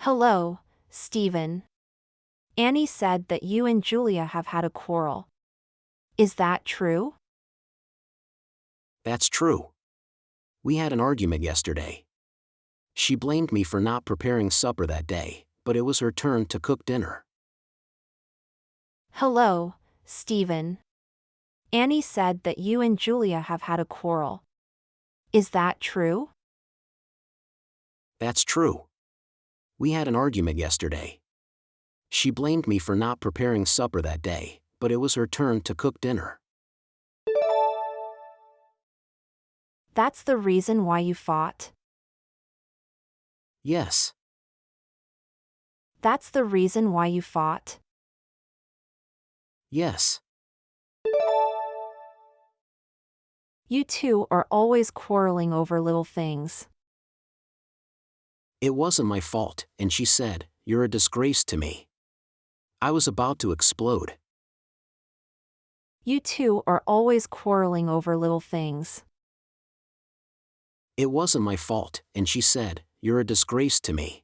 Hello, Stephen. Annie said that you and Julia have had a quarrel. Is that true? That's true. We had an argument yesterday. She blamed me for not preparing supper that day, but it was her turn to cook dinner. Hello, Stephen. Annie said that you and Julia have had a quarrel. Is that true? That's true. We had an argument yesterday. She blamed me for not preparing supper that day, but it was her turn to cook dinner. That's the reason why you fought? Yes. That's the reason why you fought? Yes. You two are always quarreling over little things. It wasn't my fault, and she said, "You're a disgrace to me." I was about to explode. You two are always quarreling over little things. It wasn't my fault, and she said, "You're a disgrace to me."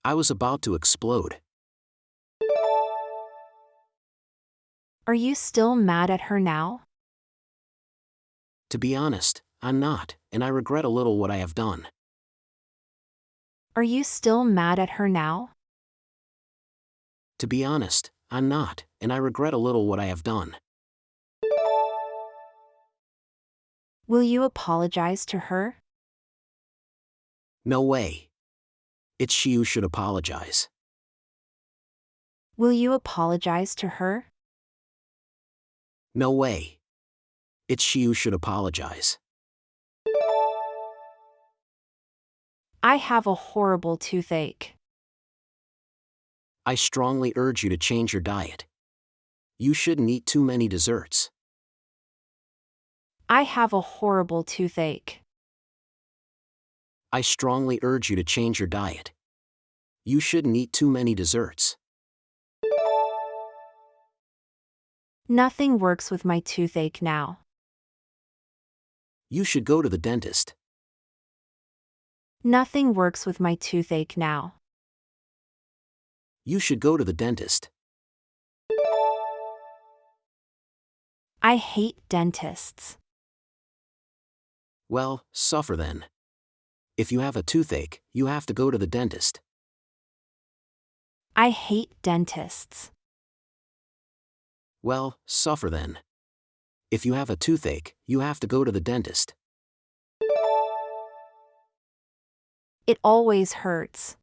I was about to explode. Are you still mad at her now? To be honest, I'm not, and I regret a little what I have done. Are you still mad at her now? To be honest, I'm not, and I regret a little what I have done. Will you apologize to her? No way. It's she who should apologize. Will you apologize to her? No way. It's she who should apologize. I have a horrible toothache. I strongly urge you to change your diet. You shouldn't eat too many desserts. I have a horrible toothache. I strongly urge you to change your diet. You shouldn't eat too many desserts. Nothing works with my toothache now. You should go to the dentist. Nothing works with my toothache now. You should go to the dentist. I hate dentists. Well, suffer then. If you have a toothache, you have to go to the dentist. I hate dentists. Well, suffer then. If you have a toothache, you have to go to the dentist. It always hurts.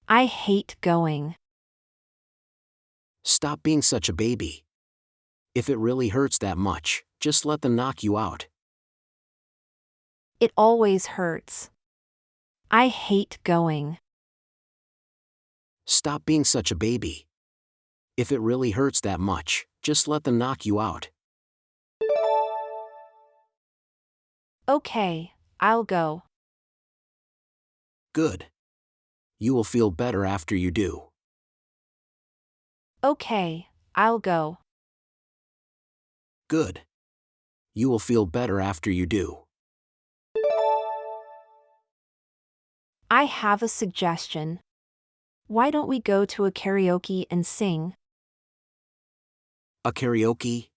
I hate going. Stop being such a baby. If it really hurts that much, just let them knock you out. It always hurts. I hate going. Stop being such a baby. If it really hurts that much, just let them knock you out. Okay, I'll go. Good. You will feel better after you do. Okay, I'll go. Good. You will feel better after you do. I have a suggestion. Why don't we go to a karaoke and sing? A karaoke?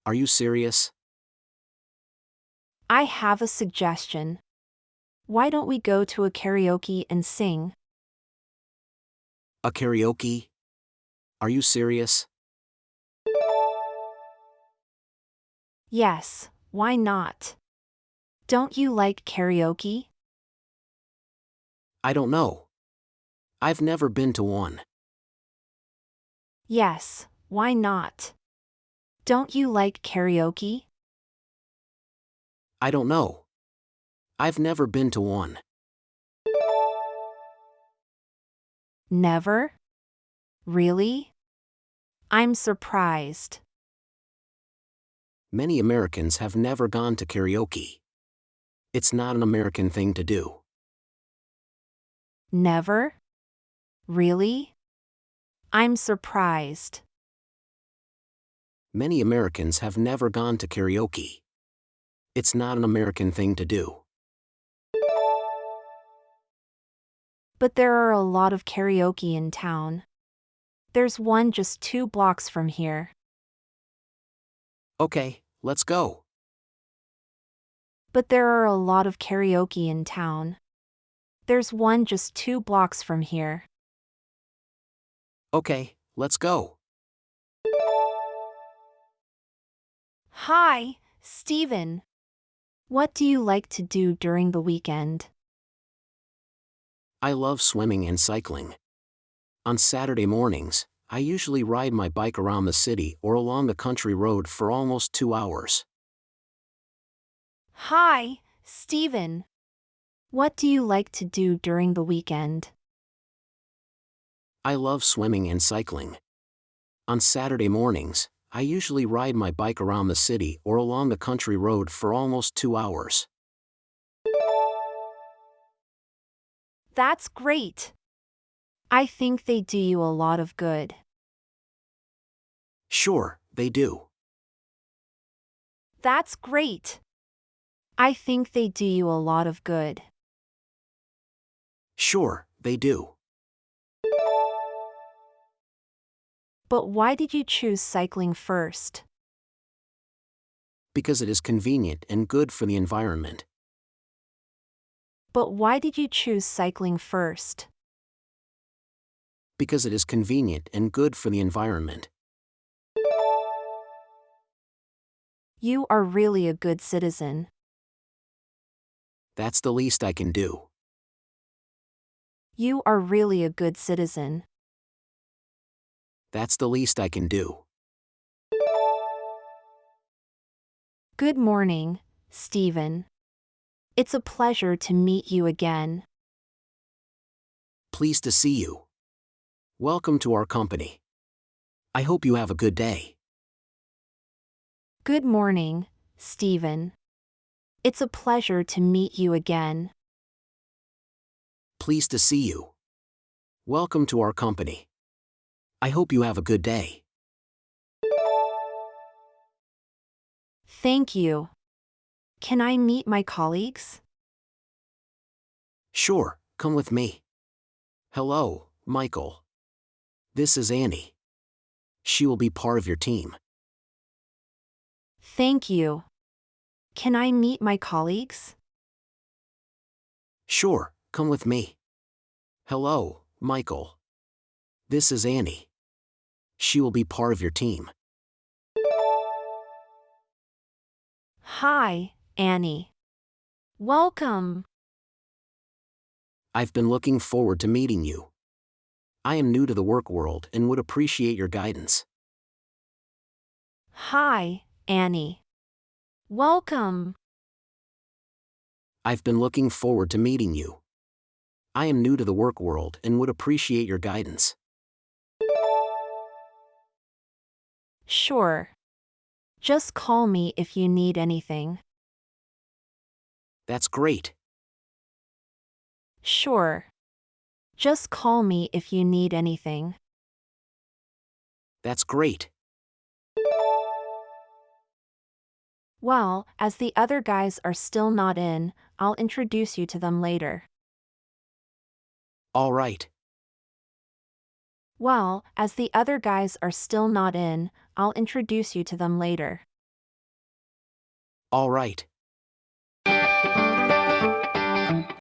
Are you serious? I have a suggestion. Why don't we go to a karaoke and sing? A karaoke? Are you serious? Yes, why not? Don't you like karaoke? I don't know. I've never been to one. Yes, why not? Don't you like karaoke? I don't know. I've never been to one. Never? Really? I'm surprised. Many Americans have never gone to karaoke. It's not an American thing to do. Never? Really? I'm surprised. Many Americans have never gone to karaoke. It's not an American thing to do. But there are a lot of karaoke in town. There's one just 2 blocks from here. Okay, let's go. But there are a lot of karaoke in town. There's one just 2 blocks from here. Okay, let's go. Hi, Steven. What do you like to do during the weekend? I love swimming and cycling. On Saturday mornings, I usually ride my bike around the city or along a country road for almost 2 hours. Hi, Steven. What do you like to do during the weekend? I love swimming and cycling. On Saturday mornings, I usually ride my bike around the city or along a country road for almost 2 hours. That's great. I think they do you a lot of good. Sure, they do. That's great. I think they do you a lot of good. Sure, they do. But why did you choose cycling first? Because it is convenient and good for the environment. But why did you choose cycling first? Because it is convenient and good for the environment. You are really a good citizen. That's the least I can do. You are really a good citizen. That's the least I can do. Good morning, Steven. It's a pleasure to meet you again. Pleased to see you. Welcome to our company. I hope you have a good day. Good morning, Steven. It's a pleasure to meet you again. Pleased to see you. Welcome to our company. I hope you have a good day. Thank you. Can I meet my colleagues? Sure, come with me. Hello, Michael. This is Annie. She will be part of your team. Thank you. Can I meet my colleagues? Sure, come with me. Hello, Michael. This is Annie. She will be part of your team. Hi, Annie. Welcome. I've been looking forward to meeting you. I am new to the work world and would appreciate your guidance. Hi, Annie. Welcome. I've been looking forward to meeting you. I am new to the work world and would appreciate your guidance. Sure. Just call me if you need anything. That's great. Sure. Just call me if you need anything. That's great. Well, as the other guys are still not in, I'll introduce you to them later. All right. Well, as the other guys are still not in, I'll introduce you to them later. All right.